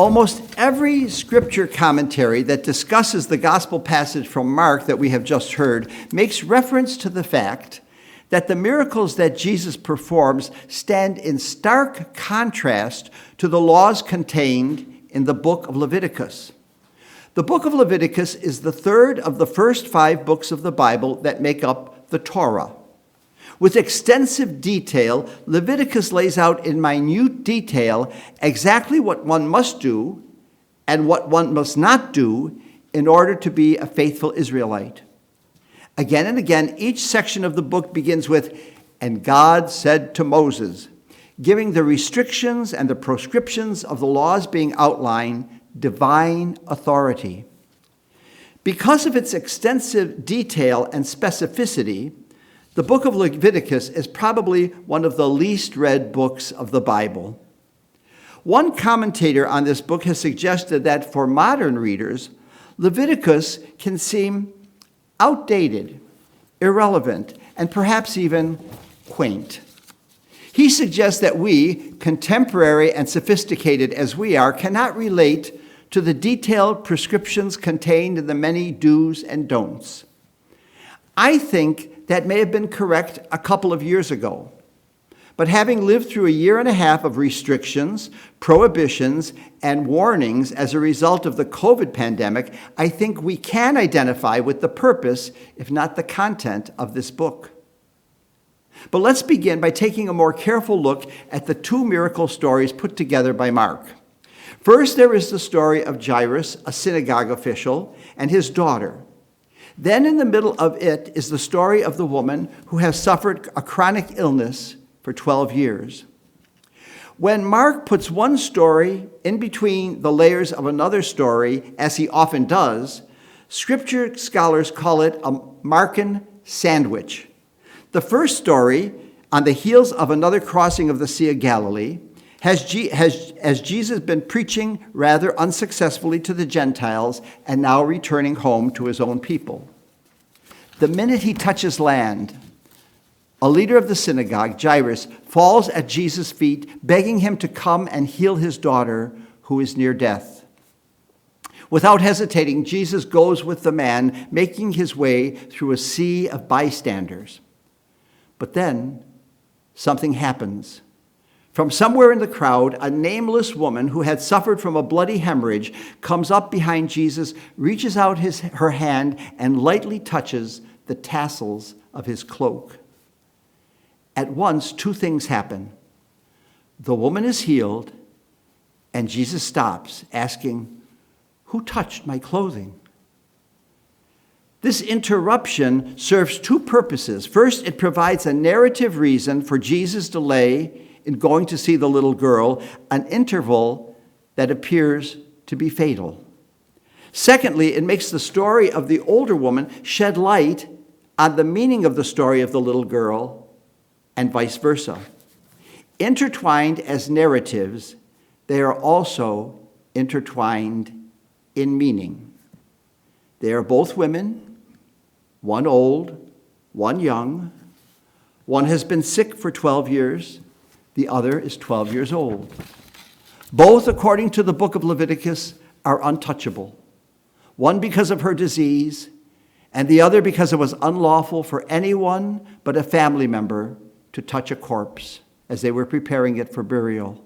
Almost every scripture commentary that discusses the gospel passage from Mark that we have just heard makes reference to the fact that the miracles that Jesus performs stand in stark contrast to the laws contained in the book of Leviticus. The book of Leviticus is the third of the first 5 books of the Bible that make up the Torah. With extensive detail, Leviticus lays out in minute detail exactly what one must do and what one must not do in order to be a faithful Israelite. Again and again, each section of the book begins with, "And God said to Moses," giving the restrictions and the proscriptions of the laws being outlined divine authority. Because of its extensive detail and specificity, the book of Leviticus is probably one of the least read books of the Bible. One commentator on this book has suggested that for modern readers, Leviticus can seem outdated, irrelevant, and perhaps even quaint. He suggests that we, contemporary and sophisticated as we are, cannot relate to the detailed prescriptions contained in the many do's and don'ts. I think that may have been correct a couple of years ago. But having lived through a year and a half of restrictions, prohibitions, and warnings as a result of the COVID pandemic, I think we can identify with the purpose, if not the content, of this book. But let's begin by taking a more careful look at the 2 miracle stories put together by Mark. First, there is the story of Jairus, a synagogue official, and his daughter. Then in the middle of it is the story of the woman who has suffered a chronic illness for 12 years. When Mark puts one story in between the layers of another story, as he often does, scripture scholars call it a Markan sandwich. The first story, on the heels of another crossing of the Sea of Galilee, has Jesus been preaching rather unsuccessfully to the Gentiles and now returning home to his own people. The minute he touches land, a leader of the synagogue, Jairus, falls at Jesus' feet, begging him to come and heal his daughter, who is near death. Without hesitating, Jesus goes with the man, making his way through a sea of bystanders. But then something happens. From somewhere in the crowd, a nameless woman who had suffered from a bloody hemorrhage comes up behind Jesus, reaches out her hand, and lightly touches the tassels of his cloak. At once, 2 things happen. The woman is healed, and Jesus stops, asking, "Who touched my clothing?" This interruption serves 2 purposes. First, it provides a narrative reason for Jesus' delay in going to see the little girl, an interval that appears to be fatal. Secondly, it makes the story of the older woman shed light on the meaning of the story of the little girl, and vice versa. Intertwined as narratives, they are also intertwined in meaning. They are both women, one old, one young. One has been sick for 12 years. The other is 12 years old. Both, according to the book of Leviticus, are untouchable. One because of her disease, and the other because it was unlawful for anyone but a family member to touch a corpse as they were preparing it for burial.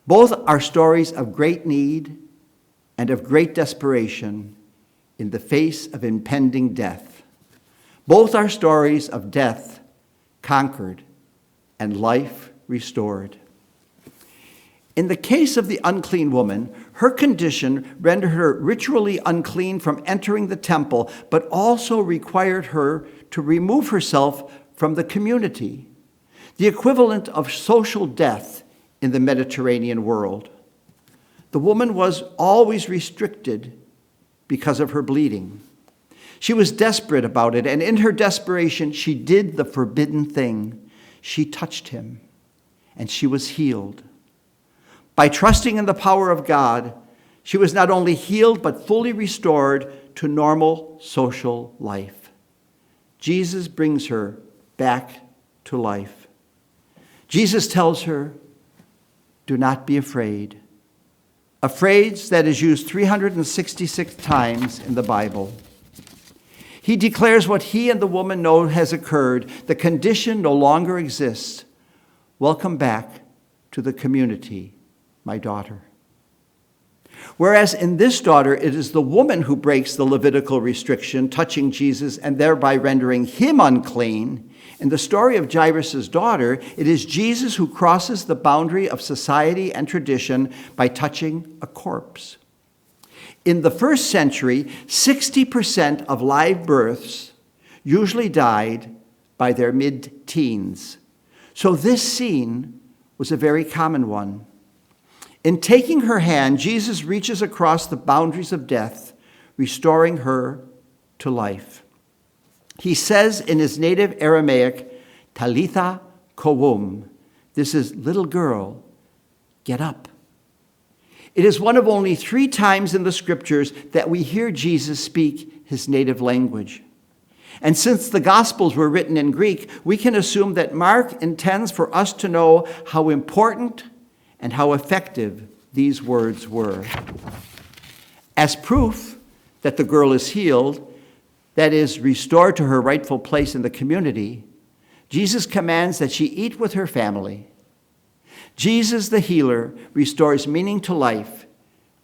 Both are stories of great need and of great desperation in the face of impending death. Both are stories of death conquered and life restored. In the case of the unclean woman, her condition rendered her ritually unclean from entering the temple, but also required her to remove herself from the community, the equivalent of social death in the Mediterranean world. The woman was always restricted because of her bleeding. She was desperate about it, and in her desperation, she did the forbidden thing. She touched him, and she was healed. By trusting in the power of God, she was not only healed, but fully restored to normal social life. Jesus brings her back to life. Jesus tells her, "Do not be afraid. a phrase that is used 366 times in the Bible. He declares what he and the woman know has occurred. The condition no longer exists. Welcome back to the community, my daughter. Whereas in this daughter, it is the woman who breaks the Levitical restriction, touching Jesus and thereby rendering him unclean. In the story of Jairus' daughter, it is Jesus who crosses the boundary of society and tradition by touching a corpse. In the first century, 60% of live births usually died by their mid-teens. So this scene was a very common one. In taking her hand, Jesus reaches across the boundaries of death, restoring her to life. He says in his native Aramaic, Talitha koum. This is, little girl, get up. It is one of only 3 times in the scriptures that we hear Jesus speak his native language. And since the Gospels were written in Greek, we can assume that Mark intends for us to know how important and how effective these words were. As proof that the girl is healed, that is, restored to her rightful place in the community, Jesus commands that she eat with her family. Jesus, the healer, restores meaning to life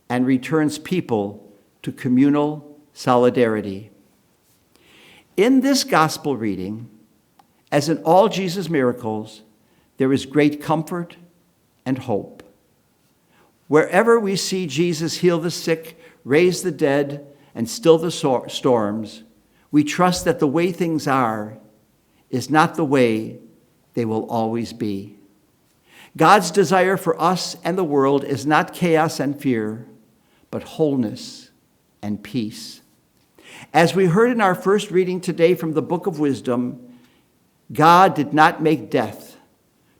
and returns people to communal solidarity. In this gospel reading, as in all Jesus' miracles, there is great comfort and hope. Wherever we see Jesus heal the sick, raise the dead, and still the storms, we trust that the way things are is not the way they will always be. God's desire for us and the world is not chaos and fear, but wholeness and peace. As we heard in our first reading today from the Book of Wisdom, God did not make death,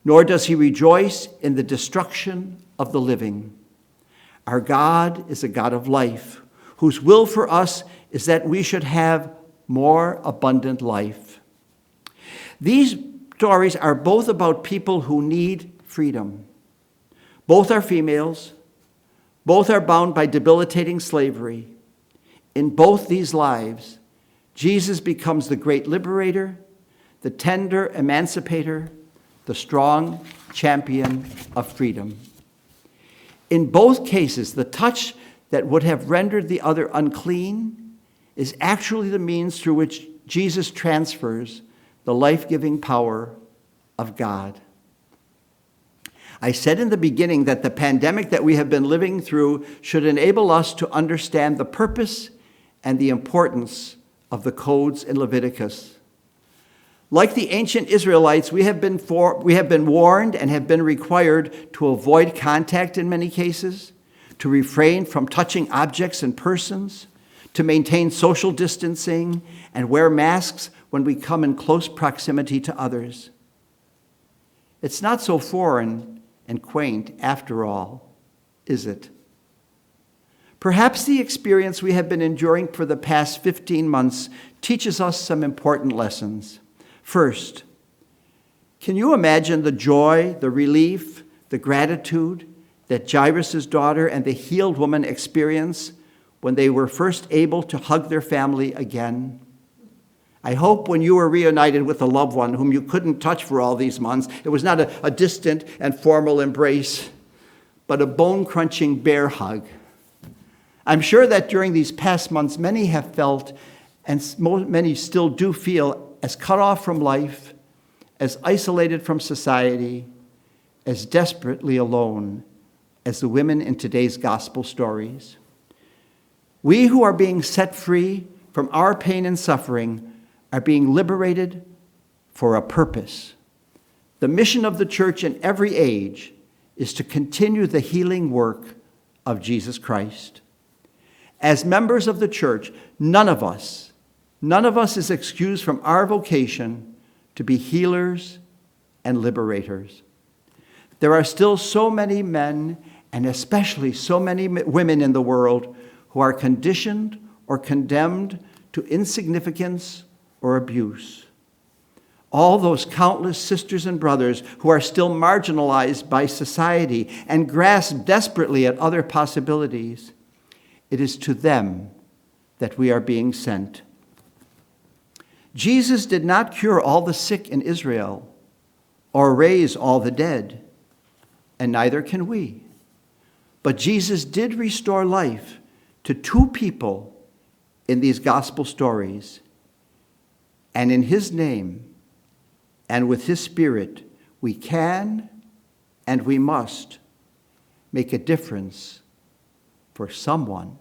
nor does he rejoice in the destruction of the living. Our God is a God of life, whose will for us is that we should have more abundant life. These stories are both about people who need freedom. Both are females. Both are bound by debilitating slavery. In both these lives, Jesus becomes the great liberator, the tender emancipator, the strong champion of freedom. In both cases, the touch that would have rendered the other unclean is actually the means through which Jesus transfers the life-giving power of God. I said in the beginning that the pandemic that we have been living through should enable us to understand the purpose and the importance of the codes in Leviticus. Like the ancient Israelites, we have been warned and have been required to avoid contact in many cases, to refrain from touching objects and persons, to maintain social distancing, and wear masks when we come in close proximity to others. It's not so foreign and quaint after all, is it? Perhaps the experience we have been enduring for the past 15 months teaches us some important lessons. First, can you imagine the joy, the relief, the gratitude that Jairus' daughter and the healed woman experienced when they were first able to hug their family again? I hope when you were reunited with a loved one whom you couldn't touch for all these months, it was not a distant and formal embrace, but a bone-crunching bear hug. I'm sure that during these past months, many have felt, and many still do feel, as cut off from life, as isolated from society, as desperately alone as the women in today's gospel stories. We who are being set free from our pain and suffering are being liberated for a purpose. The mission of the church in every age is to continue the healing work of Jesus Christ. As members of the church, none of us is excused from our vocation to be healers and liberators. There are still so many men, and especially so many women in the world, who are conditioned or condemned to insignificance or abuse. all those countless sisters and brothers who are still marginalized by society and grasp desperately at other possibilities. It is to them that we are being sent. Jesus did not cure all the sick in Israel or raise all the dead, and neither can we. But Jesus did restore life to two people in these gospel stories. And in his name and with his Spirit, we can and we must make a difference for someone.